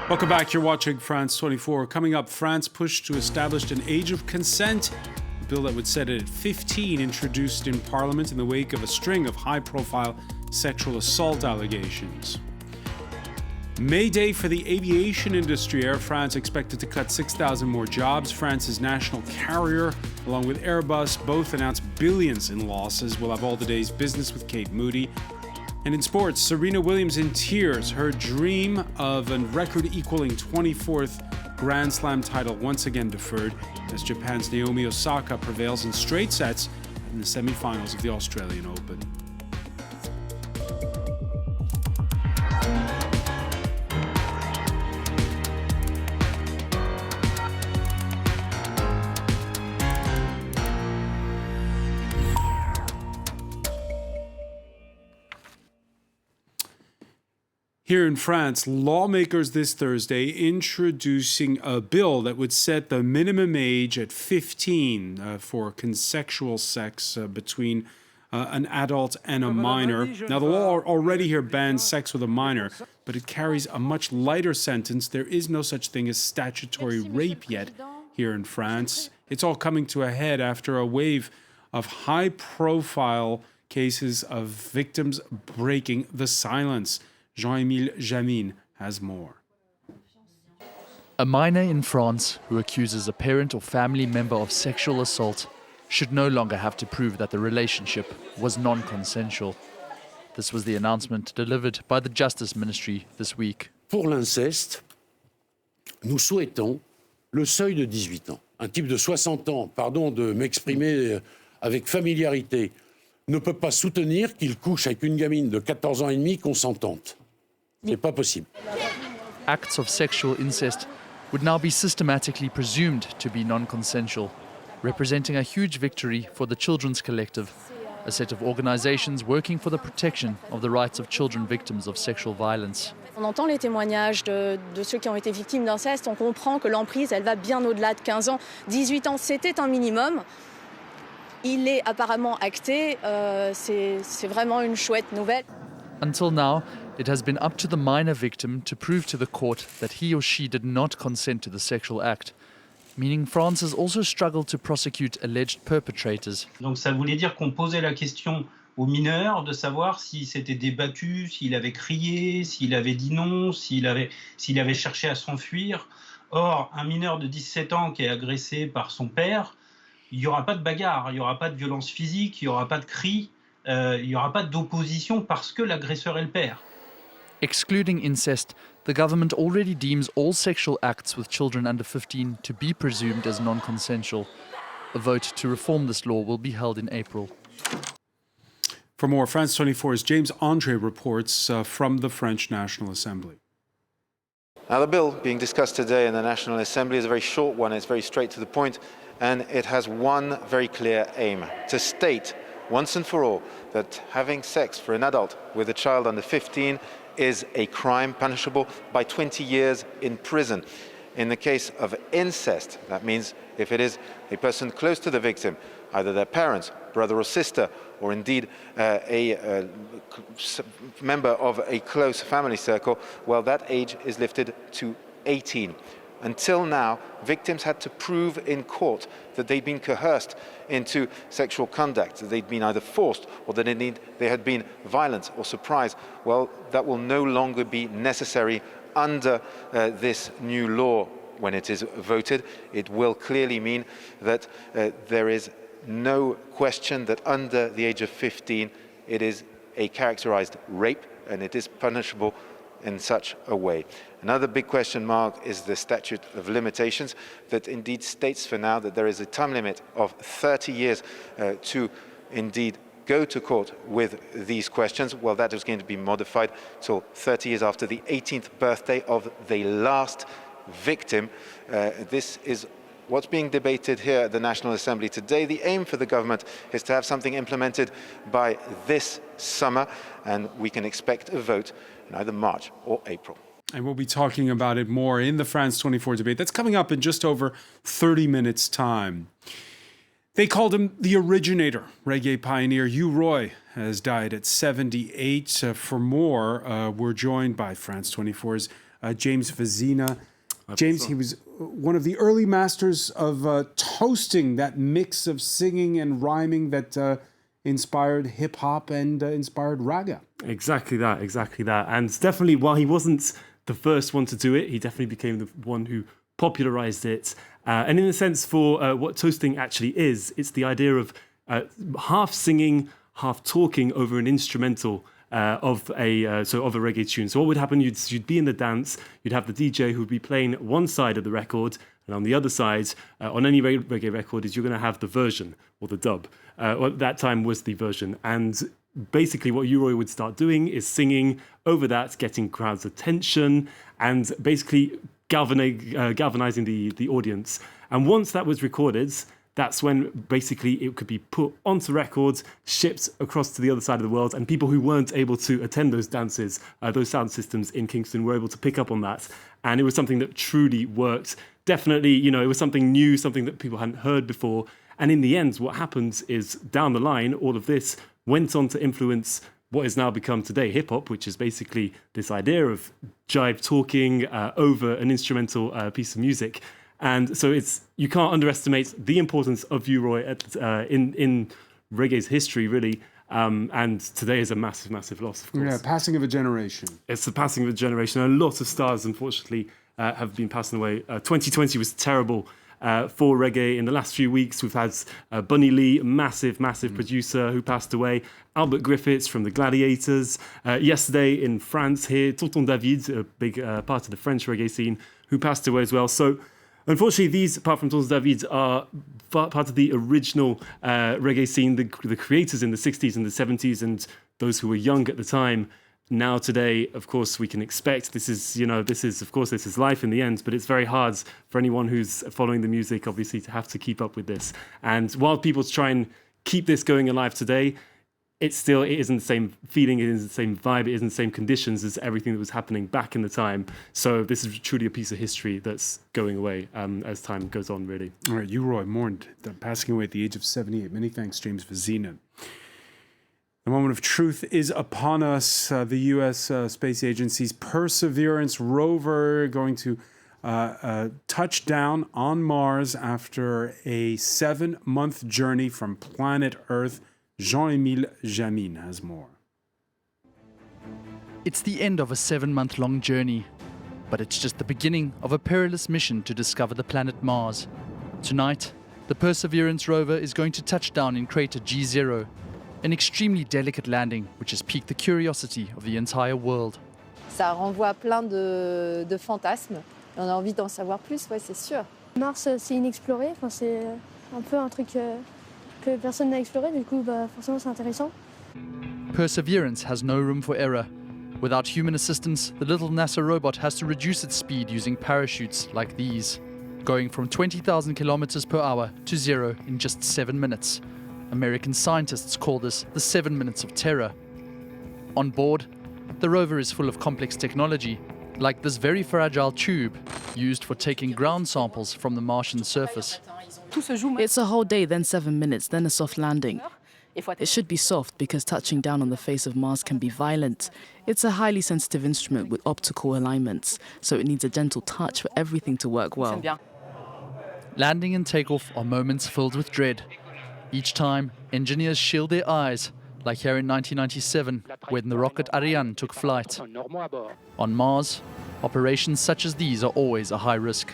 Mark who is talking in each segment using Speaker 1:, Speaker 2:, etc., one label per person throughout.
Speaker 1: Welcome back. You're watching France 24. Coming up, France pushed to establish an age of consent. A bill that would set it at 15, introduced in Parliament in the wake of a string of high-profile sexual assault allegations. May Day for the aviation industry. Air France expected to cut 6,000 more jobs. France's national carrier, along with Airbus, both announced billions in losses. We'll have all the day's business with Kate Moody. And in sports, Serena Williams in tears. Her dream of a record-equaling 24th Grand Slam title once again deferred as Japan's Naomi Osaka prevails in straight sets in the semifinals of the Australian Open. Here in France, lawmakers this Thursday introducing a bill that would set the minimum age at 15 for consensual sex between an adult and a minor. Now, the law already here bans sex with a minor, but it carries a much lighter sentence. There is no such thing as statutory rape yet here in France. It's all coming to a head after a wave of high-profile cases of victims breaking the silence. Jean-Émile Jamin has more.
Speaker 2: A minor in France who accuses a parent or family member of sexual assault should no longer have to prove that the relationship was non-consensual. This was the announcement delivered by the Justice Ministry this week.
Speaker 3: Pour l'inceste, nous souhaitons le seuil de 18 ans. Un type de 60 ans, pardon de m'exprimer avec familiarité, ne peut pas soutenir qu'il couche avec une gamine de 14 ans et demi consentante. C'est pas possible.
Speaker 2: Acts of sexual incest would now be systematically presumed to be non-consensual, representing a huge victory for the Children's Collective, a set of organizations working for the protection of the rights of children victims of sexual violence.
Speaker 4: On entend les témoignages de ceux qui ont été victimes d'inceste, on comprend que l'emprise, elle va bien au-delà de 15 ans. 18 ans, c'était un minimum. Il est apparemment acté, c'est vraiment une chouette nouvelle.
Speaker 2: Until now, it has been up to the minor victim to prove to the court that he or she did not consent to the sexual act, meaning France has also struggled to prosecute alleged perpetrators.
Speaker 5: Donc ça voulait dire qu'on posait la question au mineur de savoir s'il s'était débattu, s'il avait crié, s'il avait dit non, s'il avait cherché à s'enfuir. Or, un mineur de 17 ans qui est agressé par son père, il n'y aura pas de bagarre, il n'y aura pas de violence physique, il n'y aura pas de cris, il n'y aura pas d'opposition parce que l'agresseur est le père.
Speaker 2: Excluding incest, the government already deems all sexual acts with children under 15 to be presumed as non-consensual. A vote to reform this law will be held in April.
Speaker 1: For more, France 24's James Andre reports from the French National Assembly.
Speaker 6: Now, the bill being discussed today in the National Assembly is a very short one. It's very straight to the point, and it has one very clear aim: to state once and for all that having sex for an adult with a child under 15 is a crime punishable by 20 years in prison. In the case of incest, that means if it is a person close to the victim, either their parents, brother or sister, or indeed a member of a close family circle, well, that age is lifted to 18. Until now, victims had to prove in court that they'd been coerced into sexual conduct, that they'd been either forced or that they had been violent or surprised. Well, that will no longer be necessary under this new law. When it is voted, it will clearly mean that there is no question that under the age of 15, it is a characterized rape and it is punishable in such a way. Another big question mark is the statute of limitations that indeed states for now that there is a time limit of 30 years to indeed go to court with these questions. Well, that is going to be modified till 30 years after the 18th birthday of the last victim. This is what's being debated here at the National Assembly today. The aim for the government is to have something implemented by this summer, and we can expect a vote in either March or April.
Speaker 1: And we'll be talking about it more in the France 24 debate. That's coming up in just over 30 minutes' time. They called him the originator. Reggae pioneer Hugh Roy has died at 78. For more, we're joined by France 24's James Vezina. James, he was one of the early masters of toasting that mix of singing and rhyming that inspired hip-hop and inspired raga.
Speaker 7: Exactly that. And definitely, while he wasn't the first one to do it, he definitely became the one who popularized it. And in a sense, for what toasting actually is, it's the idea of half singing, half talking over an instrumental of a reggae tune. So what would happen? You'd be in the dance. You'd have the DJ who would be playing one side of the record, and on the other side, on any reggae record, is you're going to have the version or the dub. At that time was the version, and basically what U-Roy would start doing is singing over that, getting crowds' attention, and basically galvanizing the audience. And once that was recorded, that's when basically it could be put onto records, shipped across to the other side of the world, and people who weren't able to attend those dances, those sound systems in Kingston, were able to pick up on that. And it was something that truly worked. Definitely, it was something new, something that people hadn't heard before. And in the end, what happens is, down the line, all of this went on to influence what has now become today hip-hop, which is basically this idea of jive talking over an instrumental piece of music. And so you can't underestimate the importance of U-Roy in reggae's history, really. And today is a massive, massive loss, of course.
Speaker 1: Yeah, passing of a generation. It's
Speaker 7: the passing of a generation. A lot of stars, unfortunately, have been passing away. 2020 was terrible for reggae. In the last few weeks, we've had Bunny Lee, massive producer, who passed away. Albert Griffiths from the Gladiators. Yesterday in France here, Tonton David, a big part of the French reggae scene, who passed away as well. So unfortunately, these, apart from Tonton David, are part of the original reggae scene, the creators in the 60s and the 70s, and those who were young at the time. Now, today, of course, we can expect this is life in the end, but it's very hard for anyone who's following the music, obviously, to have to keep up with this. And while people try and keep this going alive today, it isn't the same feeling, it isn't the same vibe, it isn't the same conditions as everything that was happening back in the time. So this is truly a piece of history that's going away as time goes on, really.
Speaker 1: All right, U-Roy mourned, passing away at the age of 78. Many thanks, James Vezina. The moment of truth is upon us. The U.S. Space Agency's Perseverance rover going to touch down on Mars after a 7-month journey from planet Earth. Jean-Émile Jamine has more.
Speaker 2: It's the end of a 7-month-long journey, but it's just the beginning of a perilous mission to discover the planet Mars. Tonight, the Perseverance rover is going to touch down in crater G0, an extremely delicate landing which has piqued the curiosity of the entire world.
Speaker 8: Ça renvoie plein de fantasmes. On a envie d'en savoir plus, ouais, c'est sûr.
Speaker 9: Mars, c'est inexploré, enfin, c'est un peu un truc que personne n'a exploré, du coup, forcément, c'est intéressant.
Speaker 2: Perseverance has no room for error. Without human assistance, the little NASA robot has to reduce its speed using parachutes like these, going from 20,000 kilometers per hour to 0 in just 7 minutes. American scientists call this the 7 minutes of terror. On board, the rover is full of complex technology, like this very fragile tube used for taking ground samples from the Martian surface.
Speaker 10: It's a whole day, then 7 minutes, then a soft landing. It should be soft because touching down on the face of Mars can be violent. It's a highly sensitive instrument with optical alignments, so it needs a gentle touch for everything to work well.
Speaker 2: Landing and takeoff are moments filled with dread. Each time, engineers shield their eyes, like here in 1997, when the rocket Ariane took flight. On Mars, operations such as these are always a high risk.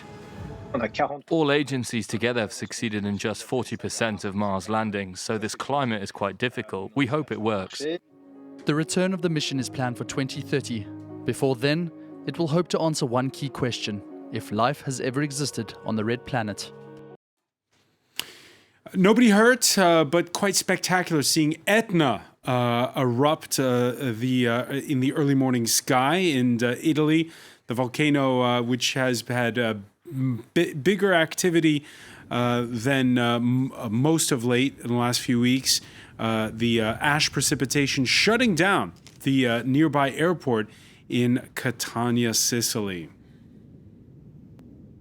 Speaker 11: All agencies together have succeeded in just 40% of Mars landings, so this climate is quite difficult. We hope it works.
Speaker 2: The return of the mission is planned for 2030. Before then, it will hope to answer one key question: if life has ever existed on the Red Planet.
Speaker 1: Nobody hurt, but quite spectacular seeing Etna erupt in the early morning sky in Italy. The volcano, which has had bigger activity than most of late in the last few weeks. The ash precipitation shutting down the nearby airport in Catania, Sicily.